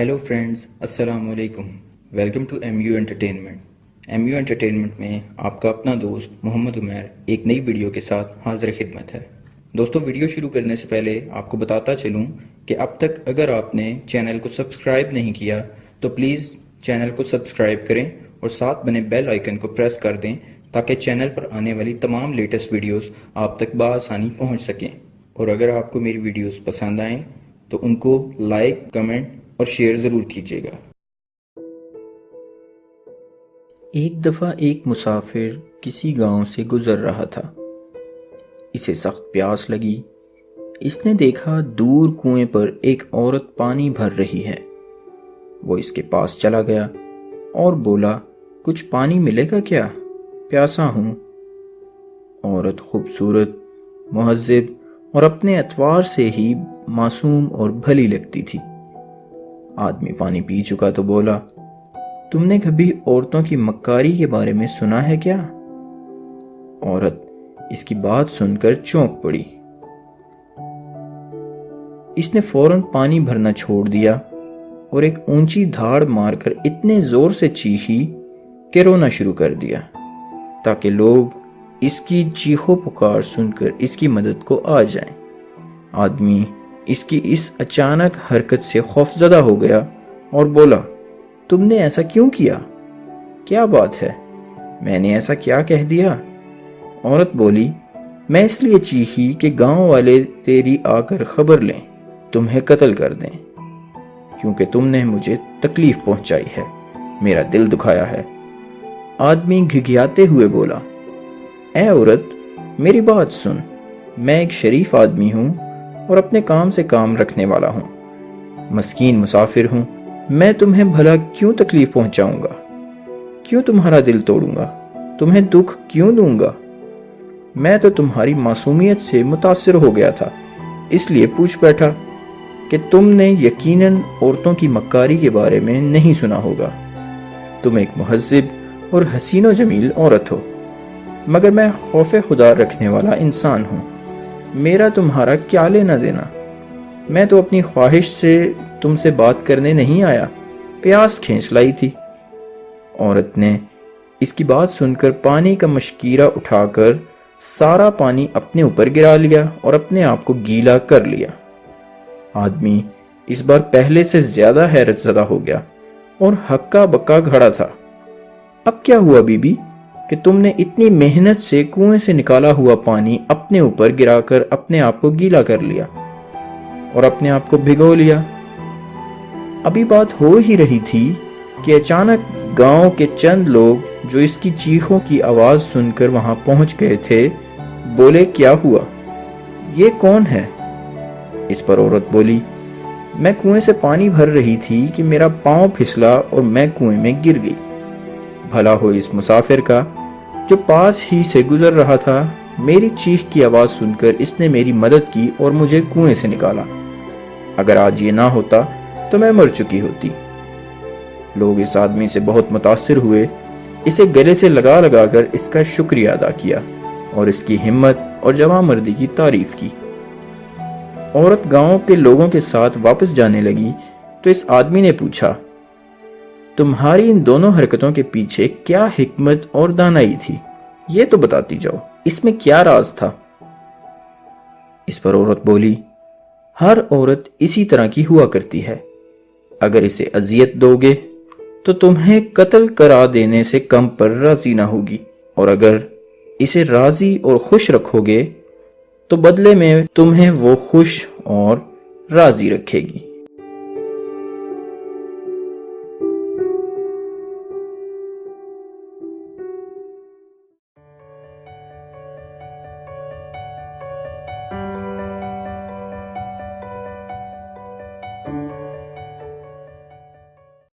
Hello friends, السلام علیکم۔ Welcome to M U entertainment. M U entertainment میں آپ کا اپنا دوست محمد عمیر ایک نئی ویڈیو کے ساتھ حاضر خدمت ہے۔ دوستو، ویڈیو شروع کرنے سے پہلے آپ کو بتاتا چلوں کہ اب تک اگر آپ نے چینل کو سبسکرائب نہیں کیا تو پلیز چینل کو سبسکرائب کریں اور ساتھ بنے بیل آئیکن کو پریس کر دیں تاکہ چینل پر آنے والی تمام لیٹسٹ ویڈیوز آپ تک بآسانی پہنچ سکیں، اور اگر آپ کو میری ویڈیوز پسند آئیں تو ان کو لائک، کمنٹ اور شیئر ضرور کیجیے گا۔ ایک دفعہ ایک مسافر کسی گاؤں سے گزر رہا تھا۔ اسے سخت پیاس لگی۔ اس نے دیکھا دور کنویں پر ایک عورت پانی بھر رہی ہے۔ وہ اس کے پاس چلا گیا اور بولا، کچھ پانی ملے گا کیا؟ پیاسا ہوں۔ عورت خوبصورت، مہذب اور اپنے اطوار سے ہی معصوم اور بھلی لگتی تھی۔ آدمی پانی پی چکا تو بولا، تم نے کبھی عورتوں کی مکاری کے بارے میں سنا ہے کیا؟ عورت اس کی بات سن کر چونک پڑی۔ اس نے فوراً پانی بھرنا چھوڑ دیا اور ایک اونچی دھاڑ مار کر اتنے زور سے چیخی کہ رونا شروع کر دیا تاکہ لوگ اس کی چیخو پکار سن کر اس کی مدد کو آ جائیں۔ آدمی اس کی اس اچانک حرکت سے خوفزدہ ہو گیا اور بولا، تم نے ایسا کیوں کیا؟ کیا بات ہے؟ میں نے ایسا کیا کہہ دیا؟ عورت بولی، میں اس لیے چیخی کہ گاؤں والے تیری آ کر خبر لیں، تمہیں قتل کر دیں، کیونکہ تم نے مجھے تکلیف پہنچائی ہے، میرا دل دکھایا ہے۔ آدمی گھگھیاتے ہوئے بولا، اے عورت، میری بات سن، میں ایک شریف آدمی ہوں اور اپنے کام سے کام رکھنے والا ہوں، مسکین مسافر ہوں، میں تمہیں بھلا کیوں تکلیف پہنچاؤں گا؟ کیوں تمہارا دل توڑوں گا؟ تمہیں دکھ کیوں دوں گا؟ میں تو تمہاری معصومیت سے متاثر ہو گیا تھا، اس لیے پوچھ بیٹھا کہ تم نے یقیناً عورتوں کی مکاری کے بارے میں نہیں سنا ہوگا۔ تم ایک مہذب اور حسین و جمیل عورت ہو، مگر میں خوف خدا رکھنے والا انسان ہوں، میرا تمہارا کیا لینا دینا؟ میں تو اپنی خواہش سے تم سے بات کرنے نہیں آیا، پیاس کھینچ لائی تھی۔ عورت نے اس کی بات سن کر پانی کا مشکیرہ اٹھا کر سارا پانی اپنے اوپر گرا لیا اور اپنے آپ کو گیلا کر لیا۔ آدمی اس بار پہلے سے زیادہ حیرت زدہ ہو گیا اور ہکا بکا کھڑا تھا۔ اب کیا ہوا بی بی کہ تم نے اتنی محنت سے کنویں سے نکالا ہوا پانی اپنے اوپر گرا کر اپنے آپ کو گیلا کر لیا اور اپنے آپ کو بھگو لیا؟ ابھی بات ہو ہی رہی تھی کہ اچانک گاؤں کے چند لوگ جو اس کی چیخوں کی آواز سن کر وہاں پہنچ گئے تھے بولے، کیا ہوا؟ یہ کون ہے؟ اس پر عورت بولی، میں کنویں سے پانی بھر رہی تھی کہ میرا پاؤں پھسلا اور میں کنویں میں گر گئی۔ بھلا ہو اس مسافر کا جو پاس ہی سے گزر رہا تھا، میری چیخ کی آواز سن کر اس نے میری مدد کی اور مجھے کنویں سے نکالا۔ اگر آج یہ نہ ہوتا تو میں مر چکی ہوتی۔ لوگ اس آدمی سے بہت متاثر ہوئے، اسے گلے سے لگا لگا کر اس کا شکریہ ادا کیا اور اس کی ہمت اور جواں مردی کی تعریف کی۔ عورت گاؤں کے لوگوں کے ساتھ واپس جانے لگی تو اس آدمی نے پوچھا، تمہاری ان دونوں حرکتوں کے پیچھے کیا حکمت اور دانائی تھی؟ یہ تو بتاتی جاؤ، اس میں کیا راز تھا؟ اس پر عورت بولی، ہر عورت اسی طرح کی ہوا کرتی ہے، اگر اسے اذیت دو گے تو تمہیں قتل کرا دینے سے کم پر راضی نہ ہوگی، اور اگر اسے راضی اور خوش رکھو گے تو بدلے میں تمہیں وہ خوش اور راضی رکھے گی۔